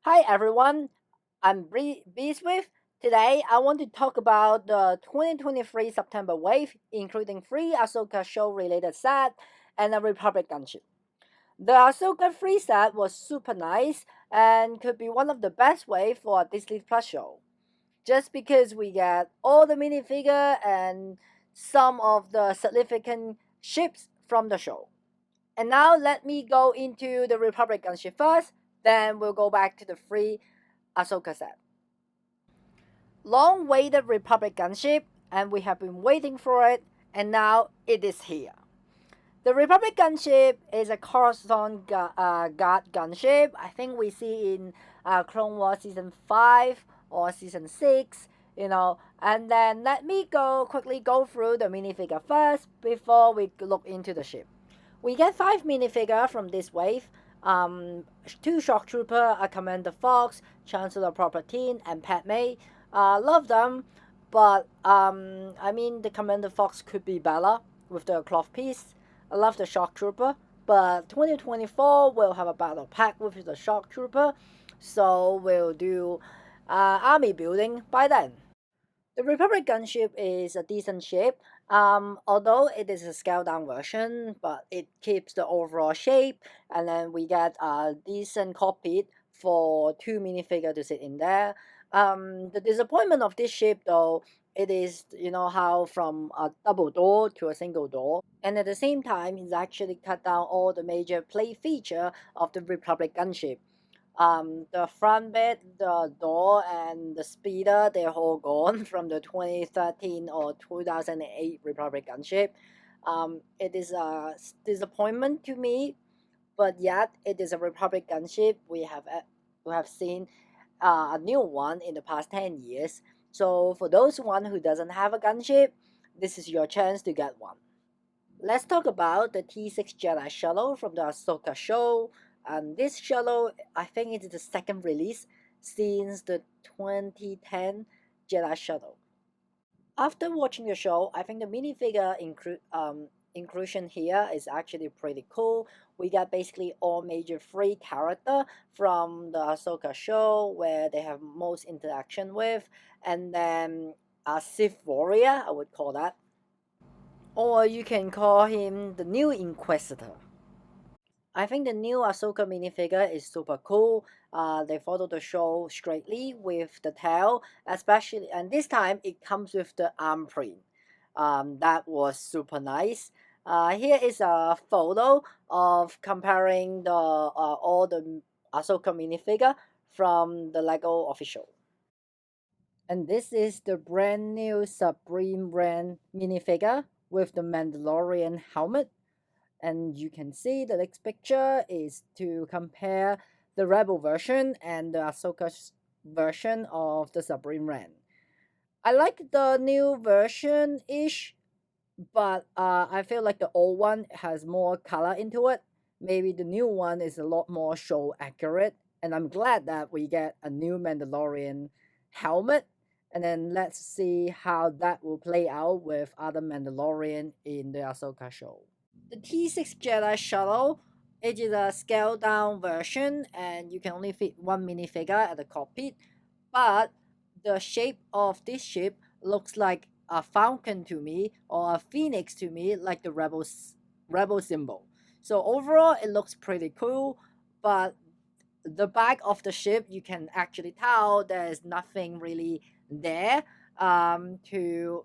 Hi everyone, I'm B.Swift. Today I want to talk about the 2023 September wave, including three Ahsoka show related set and a Republic Gunship. The Ahsoka free set was super nice and could be one of the best wave for a Disney Plus show. Just because we get all the minifigure and some of the significant ships from the show. And now let me go into the Republic Gunship first, then we'll go back to the free Ahsoka set. Long awaited Republic gunship, and we have been waiting for it, and now it is here. The Republic gunship is a Coruscant Guard gunship. I think we see in Clone Wars season 5 or season 6, And then let me quickly go through the minifigure first before we look into the ship. We get 5 minifigure from this wave. Um, 2 Shock Trooper, a Commander Fox, Chancellor Palpatine, and Padme. Love them, but I mean the Commander Fox could be better with the cloth piece. I love the Shock Trooper, but 2024 will have a battle pack with the Shock Trooper, so we'll do army building by then. The Republic gunship is a decent ship. Although it is a scaled down version, but it keeps the overall shape, and then we get a decent cockpit for 2 minifigure to sit in there. The disappointment of this ship though, it is how from a double door to a single door, and at the same time it's actually cut down all the major play feature of the Republic gunship. The front bed, the door, and the speeder, they're all gone from the 2013 or 2008 Republic gunship. It is a disappointment to me, but yet it is a Republic gunship. We have seen a new one in the past 10 years. So for those one who doesn't have a gunship, this is your chance to get one. Let's talk about the T6 Jedi Shuttle from the Ahsoka show. And this shuttle, I think it is the second release since the 2010 Jedi Shuttle. After watching the show, I think the minifigure inclusion here is actually pretty cool. We got basically all major free character from the Ahsoka show where they have most interaction with, and then a Sith warrior, I would call that. Or you can call him the new Inquisitor. I think the new Ahsoka minifigure is super cool. They follow the show straightly with the tail, especially, and this time it comes with the arm print. That was super nice. Here is a photo of comparing the all the Ahsoka minifigure from the Lego official. And this is the brand new Supreme brand minifigure with the Mandalorian helmet. And you can see the next picture is to compare the Rebel version and the Ahsoka version of the Supreme brand. I like the new version ish, but I feel like the old one has more color into it. Maybe the new one is a lot more show accurate, and I'm glad that we get a new Mandalorian helmet. And then let's see how that will play out with other Mandalorian in the Ahsoka show. The T6 Jedi Shuttle, it is a scaled down version, and you can only fit one minifigure at the cockpit. But the shape of this ship looks like a falcon to me, or a phoenix to me, like the rebel symbol. So overall, it looks pretty cool. But the back of the ship, you can actually tell there's nothing really there to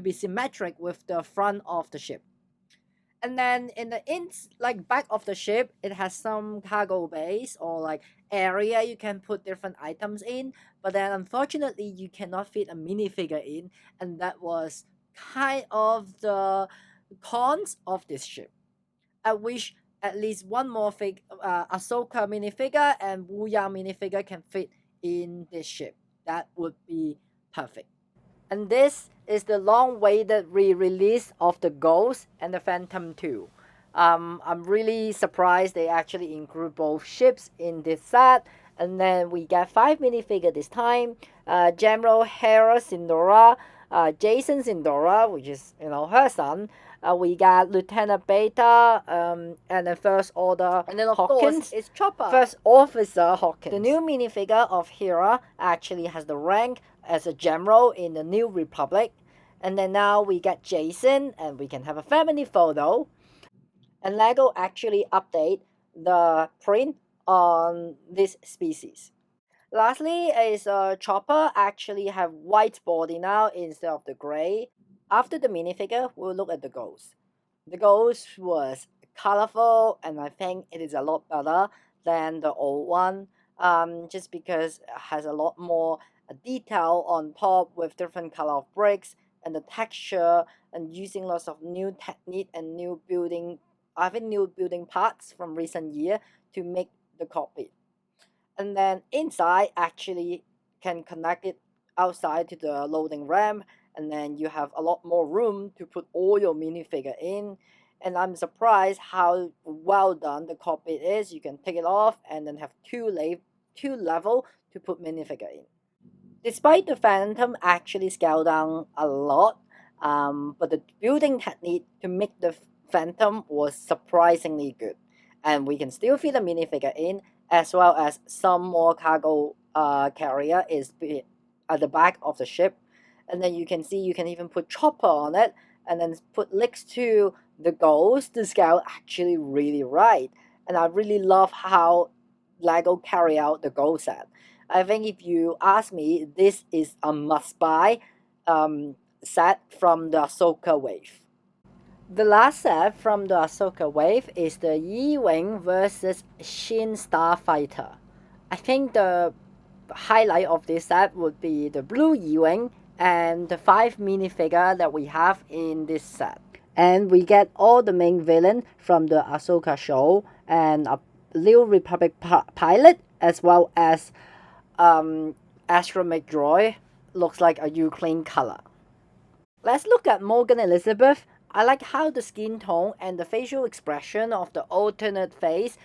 be symmetric with the front of the ship. And then in the like back of the ship, it has some cargo base or like area you can put different items in. But then unfortunately, you cannot fit a minifigure in, and that was kind of the cons of this ship. I wish at least one more Ahsoka minifigure and Wu Yang minifigure can fit in this ship. That would be perfect. And this is the long-awaited re-release of the Ghost and the Phantom 2. I'm really surprised they actually include both ships in this set. And then we get 5 minifigure this time. General Hera Syndulla, Jason Syndulla, which is her son, We got Lieutenant Beta, and then First Order, and then of Hawkins. course it's Chopper, First Officer Hawkins. The new minifigure of Hera actually has the rank as a general in the New Republic. And then now we get Jason, and we can have a family photo. And LEGO actually update the print on this species. Lastly is Chopper actually have white body now instead of the gray. After the minifigure, we'll look at the ghost. The ghost was colorful, and I think it is a lot better than the old one. Just because it has a lot more detail on top with different color of bricks and the texture, and using lots of new technique and new building, I think new building parts from recent year to make the cockpit. And then inside actually can connect it outside to the loading ramp, and then you have a lot more room to put all your minifigure in. And I'm surprised how well done the cockpit is. You can take it off and then have two level to put minifigure in. Despite the Phantom actually scaled down a lot, but the building technique to make the Phantom was surprisingly good. And we can still fit a minifigure in, as well as some more cargo carrier is at the back of the ship. And then you can see you can even put Chopper on it, and then put next to the Ghost. The scale actually really right. And I really love how LEGO carry out the Ghost set. I think if you ask me, this is a must-buy set from the Ahsoka wave. The last set from the Ahsoka wave is the Y-Wing versus Shin Starfighter. I think the highlight of this set would be the blue Y-Wing and the 5 minifigure that we have in this set. And we get all the main villain from the Ahsoka show, and a New Republic pilot, as well as astromech droid, looks like a Ukraine color. Let's look at Morgan Elizabeth. I like how the skin tone and the facial expression of the alternate face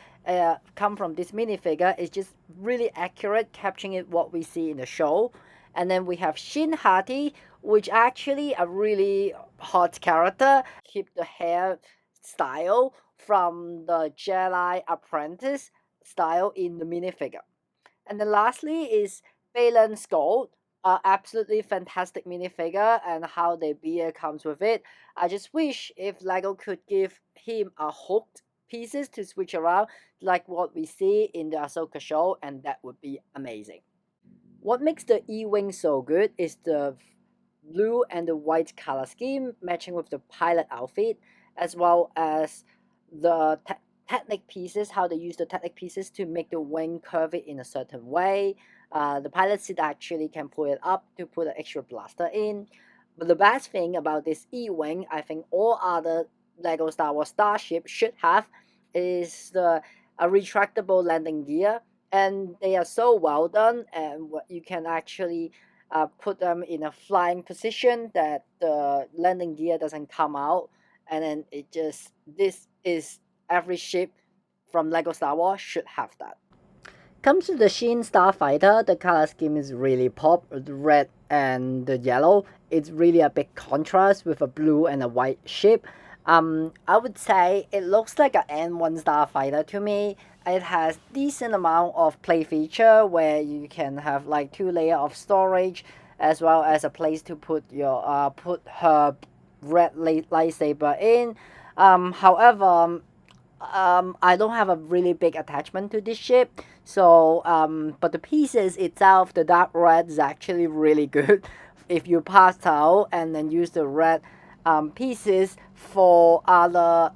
come from this minifigure. It's just really accurate, capturing it what we see in the show. And then we have Shin Hati, which actually a really hot character. Keep the hair style from the Jedi apprentice style in the minifigure. And then lastly is Balin Skull, absolutely fantastic minifigure, and how the beer comes with it. I just wish if LEGO could give him a hooked pieces to switch around like what we see in the Ahsoka show, and that would be amazing. What makes the E-Wing so good is the blue and the white color scheme matching with the pilot outfit, as well as the technic pieces, how they use the technic pieces to make the wing curve it in a certain way. The pilot seat actually can pull it up to put an extra blaster in. But the best thing about this E-Wing, I think all other LEGO Star Wars Starship should have, is the a retractable landing gear. And they are so well done, and you can actually put them in a flying position that the landing gear doesn't come out, and then it just, this is every ship from LEGO Star Wars should have that. Comes to the Shin Starfighter, the color scheme is really pop, the red and the yellow. It's really a big contrast with a blue and a white ship. I would say it looks like an N1 Starfighter to me. It has decent amount of play feature where you can have like 2 layer of storage, as well as a place to put your put her red lightsaber in. However, I don't have a really big attachment to this ship, so but the pieces itself, the dark red is actually really good. If you pass out and then use the red pieces for other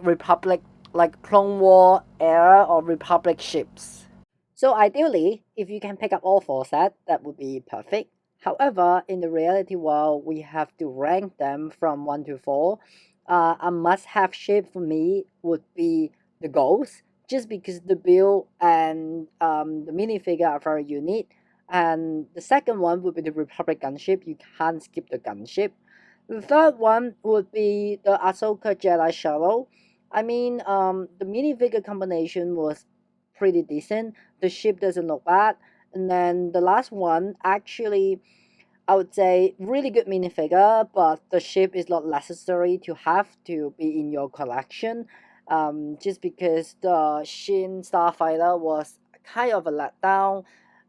Republic, like Clone War era or Republic ships. So ideally, if you can pick up all 4 sets, that would be perfect. However, in the reality world, we have to rank them from 1 to 4. A must-have ship for me would be the Ghost, just because the build and the minifigure are very unique. And the second one would be the Republic Gunship. You can't skip the gunship. The third one would be the Ahsoka Jedi Shuttle. I mean, the minifigure combination was pretty decent. The ship doesn't look bad. And then the last one, actually, I would say really good minifigure, but the ship is not necessary to have to be in your collection. Just because the Shin Starfighter was kind of a letdown,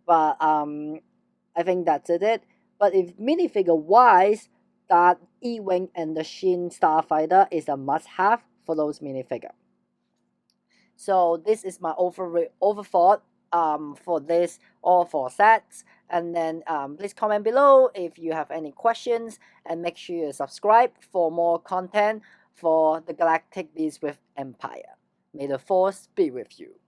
but I think that's it. But if minifigure wise, that E-Wing and the Shin Starfighter is a must-have for those minifigure. So this is my overthought for this all four sets. And then please comment below if you have any questions, and make sure you subscribe for more content for the Galactic B.Swift Empire. May the Force be with you.